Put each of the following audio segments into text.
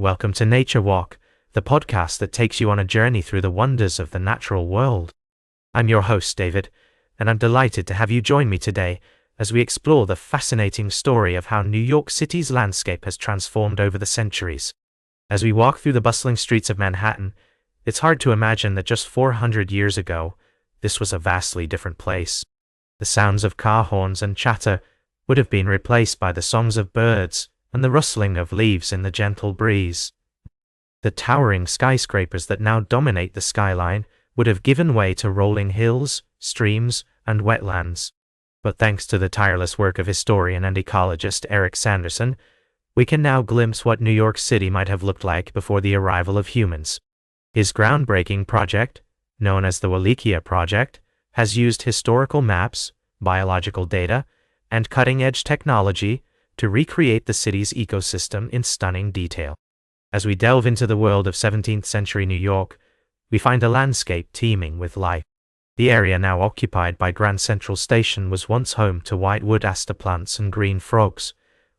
Welcome to Nature Walk, the podcast that takes you on a journey through the wonders of the natural world. I'm your host, David, and I'm delighted to have you join me today as we explore the fascinating story of how New York City's landscape has transformed over the centuries. As we walk through the bustling streets of Manhattan, it's hard to imagine that just 400 years ago, this was a vastly different place. The sounds of car horns and chatter would have been replaced by the songs of birds and the rustling of leaves in the gentle breeze. The towering skyscrapers that now dominate the skyline would have given way to rolling hills, streams, and wetlands. But thanks to the tireless work of historian and ecologist Eric Sanderson, we can now glimpse what New York City might have looked like before the arrival of humans. His groundbreaking project, known as the Welikia Project, has used historical maps, biological data, and cutting-edge technology to recreate the city's ecosystem in stunning detail. As we delve into the world of 17th century New York, we find a landscape teeming with life. The area now occupied by Grand Central Station was once home to whitewood aster plants and green frogs,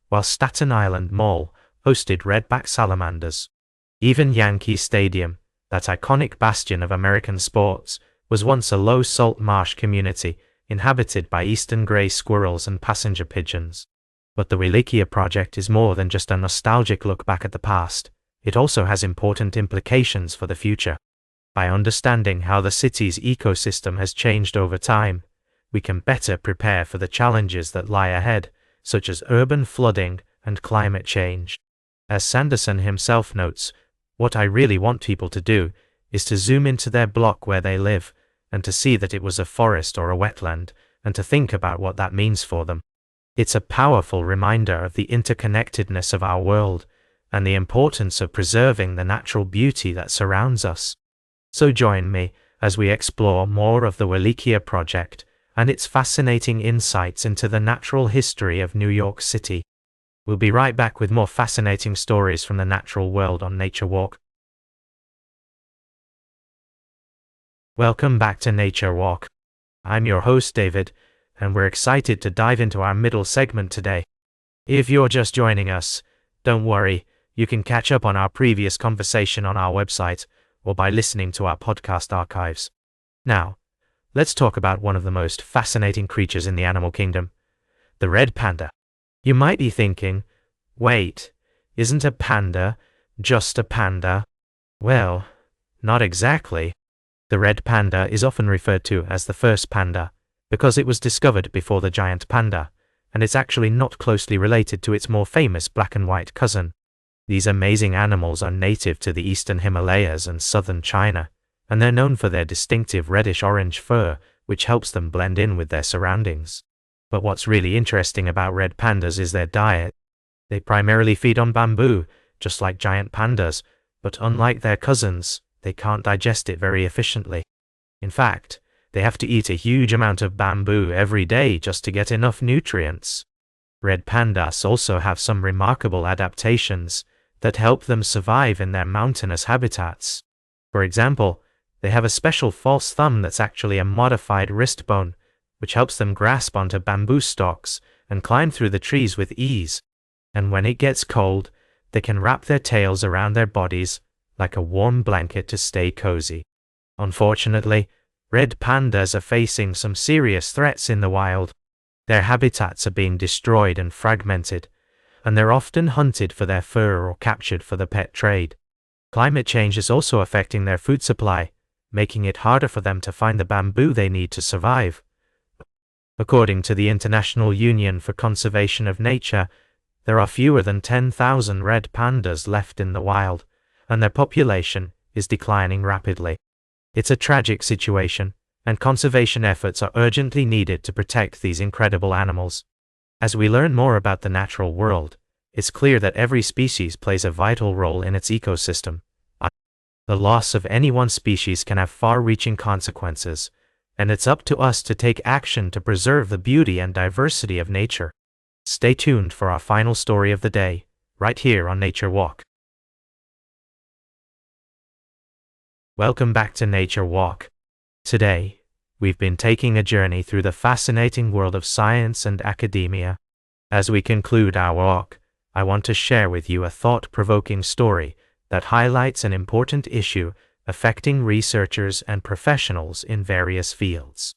while Staten Island Mall hosted redback salamanders. Even Yankee Stadium, that iconic bastion of American sports, was once a low salt marsh community inhabited by eastern gray squirrels and passenger pigeons. But the Welikia Project is more than just a nostalgic look back at the past. It also has important implications for the future. By understanding how the city's ecosystem has changed over time, we can better prepare for the challenges that lie ahead, such as urban flooding and climate change. As Sanderson himself notes, what I really want people to do is to zoom into their block where they live and to see that it was a forest or a wetland, and to think about what that means for them. It's a powerful reminder of the interconnectedness of our world and the importance of preserving the natural beauty that surrounds us. So join me as we explore more of the Welikia Project and its fascinating insights into the natural history of New York City. We'll be right back with more fascinating stories from the natural world on Nature Walk. Welcome back to Nature Walk. I'm your host, David, and we're excited to dive into our middle segment today. If you're just joining us, don't worry, you can catch up on our previous conversation on our website or by listening to our podcast archives. Now, let's talk about one of the most fascinating creatures in the animal kingdom, the red panda. You might be thinking, wait, isn't a panda just a panda? Well, not exactly. The red panda is often referred to as the first panda because it was discovered before the giant panda, and it's actually not closely related to its more famous black and white cousin. These amazing animals are native to the eastern Himalayas and southern China, and they're known for their distinctive reddish-orange fur, which helps them blend in with their surroundings. But what's really interesting about red pandas is their diet. They primarily feed on bamboo, just like giant pandas, but unlike their cousins, they can't digest it very efficiently. In fact, they have to eat a huge amount of bamboo every day just to get enough nutrients. Red pandas also have some remarkable adaptations that help them survive in their mountainous habitats. For example, they have a special false thumb that's actually a modified wrist bone, which helps them grasp onto bamboo stalks and climb through the trees with ease. And when it gets cold, they can wrap their tails around their bodies like a warm blanket to stay cozy. Unfortunately, red pandas are facing some serious threats in the wild. Their habitats are being destroyed and fragmented, and they're often hunted for their fur or captured for the pet trade. Climate change is also affecting their food supply, making it harder for them to find the bamboo they need to survive. According to the International Union for Conservation of Nature, there are fewer than 10,000 red pandas left in the wild, and their population is declining rapidly. It's a tragic situation, and conservation efforts are urgently needed to protect these incredible animals. As we learn more about the natural world, it's clear that every species plays a vital role in its ecosystem. The loss of any one species can have far-reaching consequences, and it's up to us to take action to preserve the beauty and diversity of nature. Stay tuned for our final story of the day, right here on Nature Walk. Welcome back to Nature Walk. Today, we've been taking a journey through the fascinating world of science and academia. As we conclude our walk, I want to share with you a thought-provoking story that highlights an important issue affecting researchers and professionals in various fields.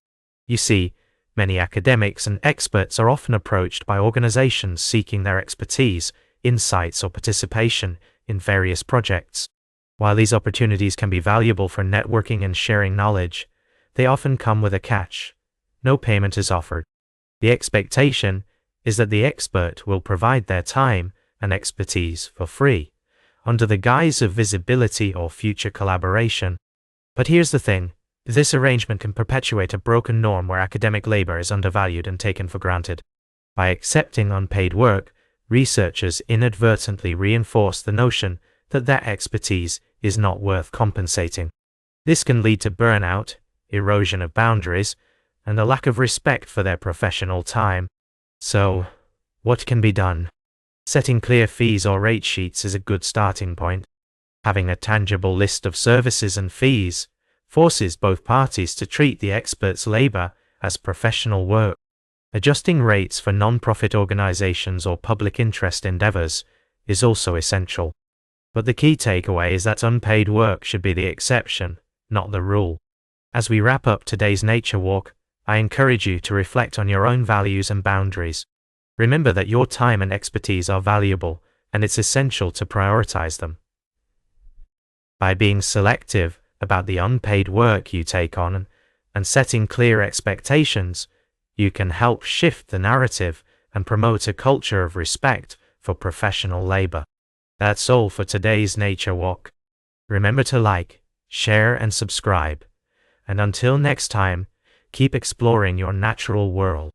You see, many academics and experts are often approached by organizations seeking their expertise, insights, or participation in various projects. While these opportunities can be valuable for networking and sharing knowledge, they often come with a catch. No payment is offered. The expectation is that the expert will provide their time and expertise for free, under the guise of visibility or future collaboration. But here's the thing. This arrangement can perpetuate a broken norm where academic labor is undervalued and taken for granted. By accepting unpaid work, researchers inadvertently reinforce the notion that their expertise is not worth compensating. This can lead to burnout, erosion of boundaries, and a lack of respect for their professional time. So, what can be done? Setting clear fees or rate sheets is a good starting point. Having a tangible list of services and fees forces both parties to treat the expert's labor as professional work. Adjusting rates for non-profit organizations or public interest endeavors is also essential. But the key takeaway is that unpaid work should be the exception, not the rule. As we wrap up today's Nature Walk, I encourage you to reflect on your own values and boundaries. Remember that your time and expertise are valuable, and it's essential to prioritize them. By being selective about the unpaid work you take on and setting clear expectations, you can help shift the narrative and promote a culture of respect for professional labor. That's all for today's Nature Walk. Remember to like, share, and subscribe. And until next time, keep exploring your natural world.